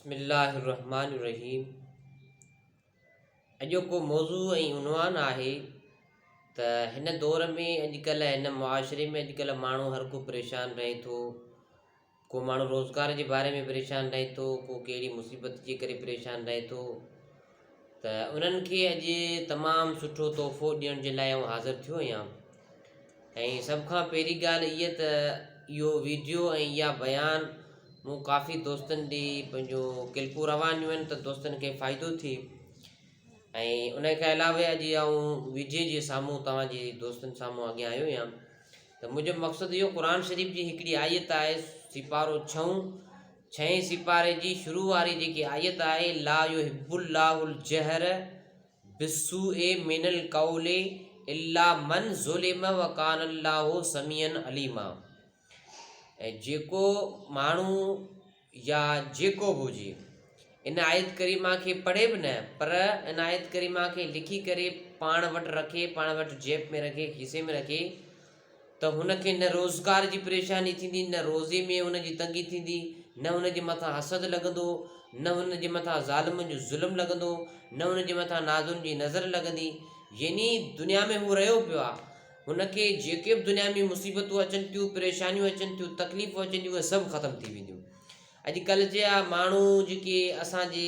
बिस्मिल्लाहिर्रहमानिर्रहीम। अॼोको मौज़ू ऐं उनवान आहे त हिन दौर में अॼुकल्ह हिन मुआशरे में अॼुकल्ह माण्हू हर को परेशान रहे थो। को माण्हू रोज़गार जे बारे में परेशान रहे थो, को कहिड़ी मुसीबत जे करे परेशान रहे थो। त उन्हनि खे अॼु तमामु सुठो तोहफ़ो ॾियण जे लाइ हाज़िर थियो आहियां। ऐं सभ खां पहिरीं ॻाल्हि इहा त इहो वीडियो ऐं इहा बयान मूं काफ़ी दोस्तनि ॾे पंहिंजो क्लिपूं रवानियूं आहिनि त दोस्तनि खे फ़ाइदो थिए। ऐं उन खां अलावा अॼु आउं वीडियो जे साम्हूं तव्हांजे दोस्तनि साम्हूं अॻियां आयो आहियां। त मुंहिंजो मक़सदु इहो क़ुर शरीफ़ जी हिकिड़ी आयत आहे, सिपारो 6 सिपारे जी शुरू वारी जेकी आयत आहे, ला युहिब्बुल्लाहुल जहर बिस्सूए मिनल क़ौले इल्ला मन ज़ुलिम व कानल्लाहु समीअन अलीमा। ऐं जेको माण्हू या जेको बि हुजे इन आयत करीमा खे पढ़े बि न, पर इन आयत करीमा खे लिखी करे पाण वटि रखे, पाण वटि जेब में रखे, खीसे में रखे, त हुनखे न रोज़गार जी परेशानी थींदी, न रोज़े में हुनजी तंगी थींदी, न हुनजे मथां हसद लॻंदो, न हुनजे मथां ज़ालिम जो ज़ुल्म लॻंदो, न हुनजे मथां नाज़ुनि जी नज़र लॻंदी। यानी दुनिया में हू रहियो पियो आहे, हुनखे जेके बि दुनिया में मुसीबतूं अचनि थियूं, परेशानियूं अचनि थियूं, तकलीफ़ूं अचनि थियूं, उहे सभु ख़तमु थी वेंदियूं। अॼुकल्ह जा माण्हू जेके असांजे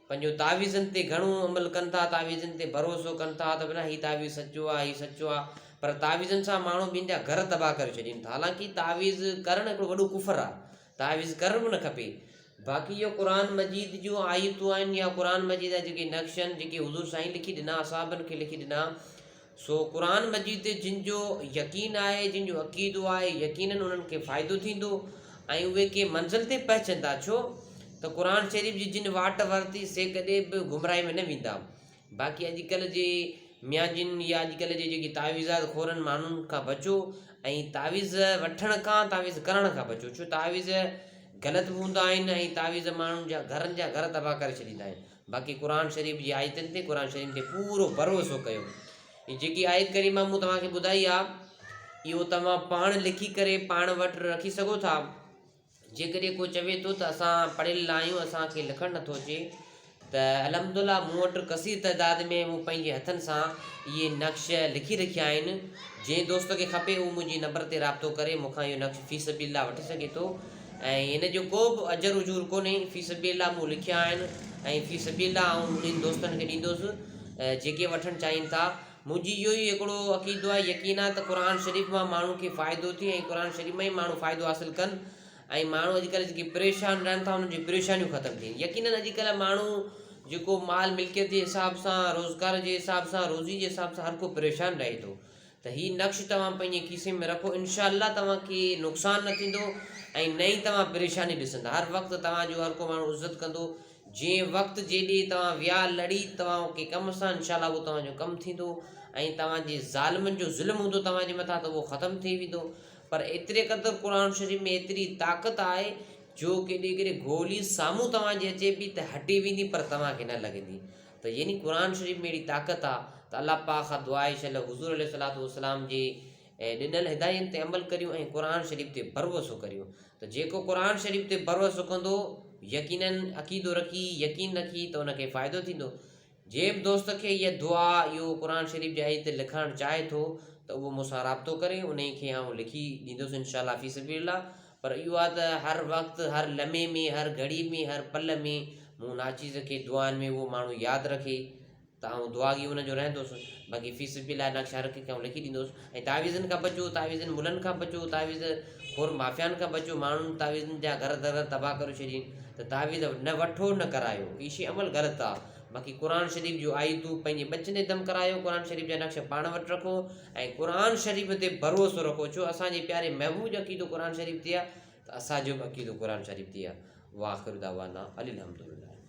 पंहिंजो तावीज़नि ते घणो अमल कनि था, तावीज़नि ते भरोसो कनि था त भला हीउ तावीज़ सचो आहे, हीउ सचो आहे, पर तावीज़नि सां माण्हू ॿियनि जा घर तबाह करे छॾीनि था। हालांकि तावीज़ करणु हिकिड़ो वॾो कुफ़र आहे, तावीज़ करणु बि न खपे। बाक़ी इहो क़ुर मजीद जूं आयतूं आहिनि या क़ुर मजीद जा जेके नक्श आहिनि, जेके हुज़ूर साईं लिखी ॾिना, असाबनि खे लिखी ॾिना, सो क़ुर मजीद जिन जो यकीन आहे, जिन जो अक़ीदो आहे, यकीननि उन्हनि खे फ़ाइदो थींदो ऐं उहे के मंज़िल ते पहुचंदा। छो त क़ुर शरीफ़ जी जिन वाट वरिती से कॾहिं बि गुमराही में न वेंदा। बाक़ी अॼुकल्ह जे मियाजिन या अॼुकल्ह जे जेके तावीज़ात खोरनि माण्हुनि खां बचो ऐं तावीज़ वठण खां, तावीज़ करण खां बचो। छो तावीज़ ग़लति बि हूंदा आहिनि ऐं तावीज़ माण्हुनि जा घरनि जा घर तबाह करे छॾींदा आहिनि। बाक़ी क़ुर शरीफ़ जी आयतुनि ते, क़ुर शरीफ़ ते पूरो भरोसो कयो। हीअ जेकी आयत करीमा मूं तव्हांखे ॿुधाई आहे, इहो तव्हां पाण लिखी करे पाण वटि रखी सघो था। जेकॾहिं को चवे थो त असां पढ़ियल आहियूं, असांखे लिखणु नथो अचे, त अलहमदुलिल्लाह मूं वटि कसीर तइदाद में मूं पंहिंजे हथनि सां इहे नक्श लिखी रखिया आहिनि। जंहिं दोस्त खे खपे उहो मुंहिंजी नंबर ते राब्तो करे मूंखां इहो नक्श फ़ी सबीलिल्लाह वठी सघे थो। ऐं हिन जो को बि अजर उजूर कोन्हे, फ़ी सबीलिल्लाह मूं लिखिया आहिनि ऐं फ़ी सबीलिल्लाह आउं ॿिनि दोस्तनि खे ॾींदुसि जेके वठणु चाहिनि था। मुंहिंजी इहो ई हिकिड़ो अक़ीदो आहे, यकीन आहे त क़ुर शरीफ़ मां माण्हू खे फ़ाइदो थिए ऐं क़ुर शरीफ़ में ई माण्हू फ़ाइदो हासिलु कनि ऐं माण्हू अॼुकल्ह जेके परेशान रहनि था उन्हनि जी परेशानियूं ख़तमु थियनि। यकीननि अॼुकल्ह माण्हू जेको माल मिल्कियत जे हिसाब सां, रोज़गार जे हिसाब सां, रोज़ी जे हिसाब सां हर को परेशान रहे थो। त हीउ नक्श तव्हां पंहिंजे खीसे में रखो, इनशा अल्लाह तव्हांखे नुक़सानु न थींदो ऐं न ई तव्हां परेशानी ॾिसंदा। हर वक़्तु तव्हांजो हर को माण्हू इज़त कंदो। जंहिं वक़्तु जेॾे तव्हां विया लड़ी तव्हां के कम सां, इनशा अल्लाह उहो तव्हांजो कमु थींदो ऐं तव्हांजे ज़ालिमनि जो ज़ुल्म हूंदो तव्हांजे मथां त उहो ख़तमु थी वेंदो। पर एतिरे क़दुरु क़ुर शरीफ़ में एतिरी ताक़त आहे जो केॾे केॾे गोली साम्हूं तव्हांजे अचे बि त हटी वेंदी, पर तव्हांखे न लॻंदी। त यानी क़ुर शरीफ़ में अहिड़ी ताक़त आहे त अलाह पाक खां दुआ आहे शल हुज़ूर अलैहिस्सलातु वस्सलाम जे ॾिनल हिदायतुनि ते अमल करियूं ऐं क़ुर शरीफ़ ते भरोसो करियूं। त जेको क़ुर शरीफ़ ते भरोसो कंदो, यकीननि अक़ीदो रखी, यकीन रखी, त उनखे फ़ाइदो थींदो। जंहिं बि दोस्त खे इहा दुआ, इहो क़ुर शरीफ़ जी आयत लिखणु चाहे थो त उहो मूंसां राब्तो करे, उन खे आउं लिखी ॾींदुसि इनशा अल्लाह फ़ी सबीलिल्लाह। पर इहो आहे त हर वक़्तु, हर लम्हे में, हर घड़ी में, हर पल में मूं नाचीज़ खे दुआनि में उहो माण्हू यादि रखे त आउं दुआगी हुनजो रहंदुसि। बाक़ी फ़ी सबीलिल्लाह नक्शा रखी करे लिखी ॾींदुसि। ऐं तावीज़नि खां बचो, तावीज़नि मुलनि खां बचो, तावीज़ खोर माफ़ियानि खां बचो। माण्हुनि तावीज़नि जा घर दर तबाह करे छॾीनि, त तावीज़ न वठो न करायो, इहा शइ अमल ग़लति आहे। बाक़ी क़ुर शरीफ़ जूं आयतूं पंहिंजे बचंदे दम करायो, क़ुर शरीफ़ जा नक्श पाण वटि रखो ऐं क़ुर शरीफ़ ते भरोसो रखो। छो असांजे प्यारे महबूब जो अक़ीदो क़ुर शरीफ़ ते आहे, त असांजो बि अक़ीदो क़ुर शरीफ़ ते आहे। वाख़िर दावाना अनिल हम्दुलिल्लाह।